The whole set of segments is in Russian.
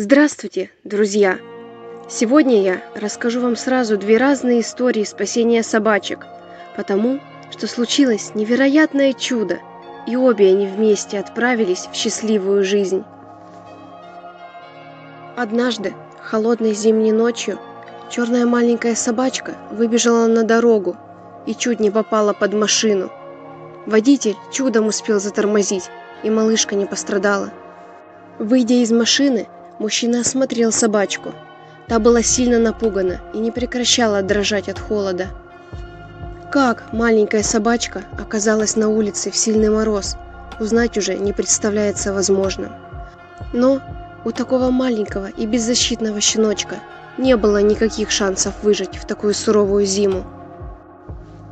Здравствуйте, друзья! Сегодня я расскажу вам сразу две разные истории спасения собачек, потому что случилось невероятное чудо, и обе они вместе отправились в счастливую жизнь. Однажды, холодной зимней ночью, черная маленькая собачка выбежала на дорогу и чуть не попала под машину. Водитель чудом успел затормозить, и малышка не пострадала. Выйдя из машины, мужчина осмотрел собачку. Та была сильно напугана и не прекращала дрожать от холода. Как маленькая собачка оказалась на улице в сильный мороз, узнать уже не представляется возможным. Но у такого маленького и беззащитного щеночка не было никаких шансов выжить в такую суровую зиму.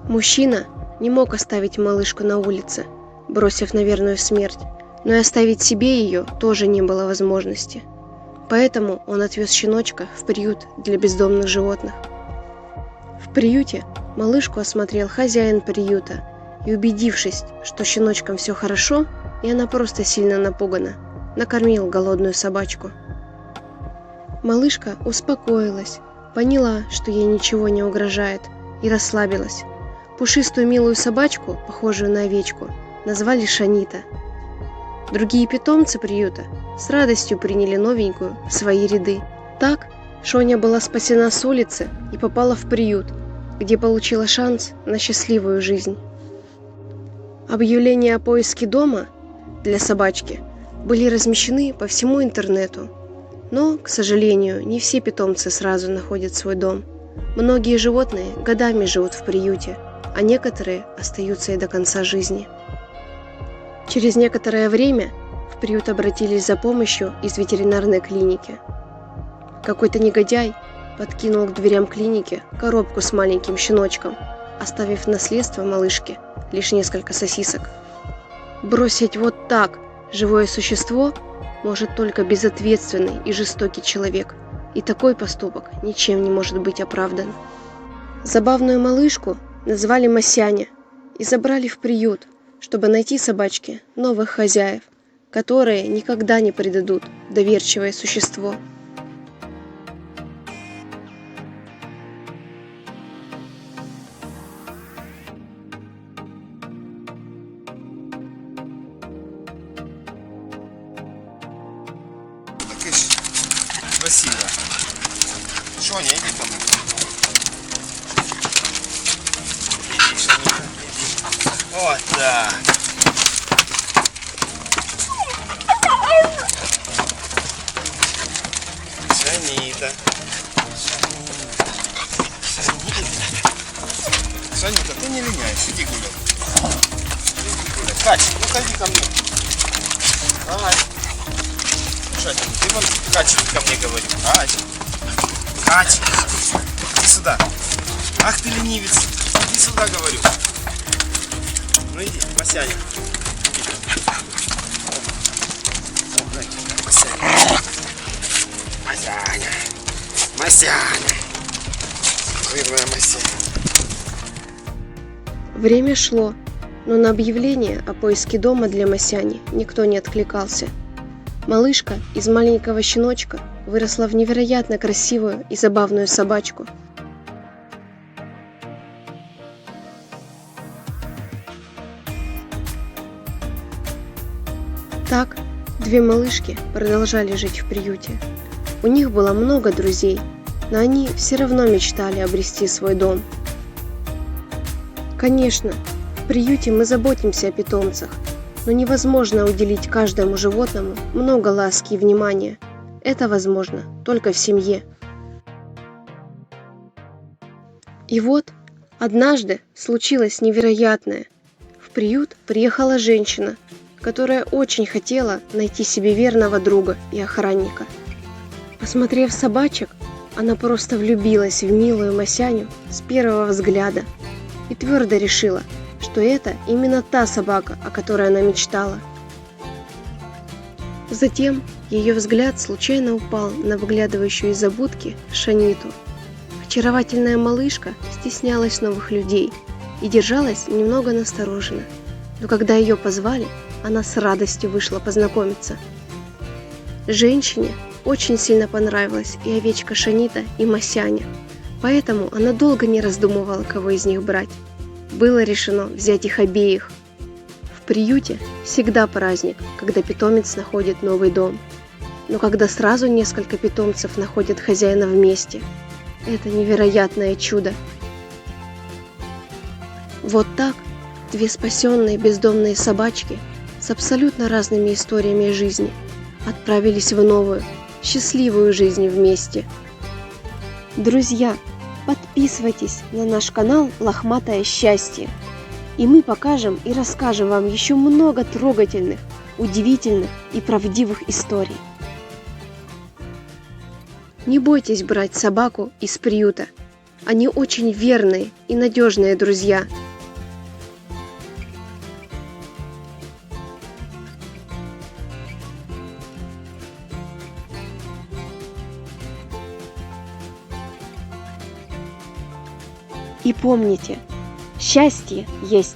Мужчина не мог оставить малышку на улице, бросив на верную смерть, но и оставить себе ее тоже не было возможности. Поэтому он отвез щеночка в приют для бездомных животных. В приюте малышку осмотрел хозяин приюта и, убедившись, что щеночкам все хорошо и она просто сильно напугана, накормил голодную собачку. Малышка успокоилась, поняла, что ей ничего не угрожает, и расслабилась. Пушистую милую собачку, похожую на овечку, назвали Шанита. Другие питомцы приюта с радостью приняли новенькую в свои ряды. Так Шоня была спасена с улицы и попала в приют, где получила шанс на счастливую жизнь. Объявления о поиске дома для собачки были размещены по всему интернету. Но, к сожалению, не все питомцы сразу находят свой дом. Многие животные годами живут в приюте, а некоторые остаются и до конца жизни. Через некоторое время в приют обратились за помощью из ветеринарной клиники. Какой-то негодяй подкинул к дверям клиники коробку с маленьким щеночком, оставив в наследство малышке лишь несколько сосисок. Бросить вот так живое существо может только безответственный и жестокий человек, и такой поступок ничем не может быть оправдан. Забавную малышку назвали Масяня и забрали в приют, чтобы найти собачке новых хозяев, которые никогда не предадут доверчивое существо. Красиво. Шоня, иди ко мне. Иди, Шоника, иди. Вот так. Шанита. Шанита, ты не линяйся, иди гулять. Иди гулять. Кать, ну ходи ко мне. Давай. Ты вон Катя ко мне говорит. Катя, иди сюда. Ах ты ленивец. Иди сюда, говорю. Ну иди, Масяня. Масяня. Масяня. Масяня. Жирная Масяня. Время шло, но на объявление о поиске дома для Масяни никто не откликался. Малышка из маленького щеночка выросла в невероятно красивую и забавную собачку. Так, две малышки продолжали жить в приюте. У них было много друзей, но они все равно мечтали обрести свой дом. Конечно, в приюте мы заботимся о питомцах, но невозможно уделить каждому животному много ласки и внимания. Это возможно только в семье. И вот, однажды случилось невероятное. В приют приехала женщина, которая очень хотела найти себе верного друга и охранника. Посмотрев собачек, она просто влюбилась в милую Масяню с первого взгляда и твердо решила, что это именно та собака, о которой она мечтала. Затем ее взгляд случайно упал на выглядывающую из-за будки Шаниту. Очаровательная малышка стеснялась новых людей и держалась немного настороженно, но когда ее позвали, она с радостью вышла познакомиться. Женщине очень сильно понравилась и овечка Шанита, и Масяня. Поэтому она долго не раздумывала, кого из них брать. Было решено взять их обеих. В приюте всегда праздник, когда питомец находит новый дом. Но когда сразу несколько питомцев находят хозяина вместе, это невероятное чудо. Вот так две спасенные бездомные собачки с абсолютно разными историями жизни отправились в новую, счастливую жизнь вместе. Друзья, подписывайтесь на наш канал «Лохматое счастье», и мы покажем и расскажем вам еще много трогательных, удивительных и правдивых историй. Не бойтесь брать собаку из приюта. Они очень верные и надежные друзья. И помните, счастье есть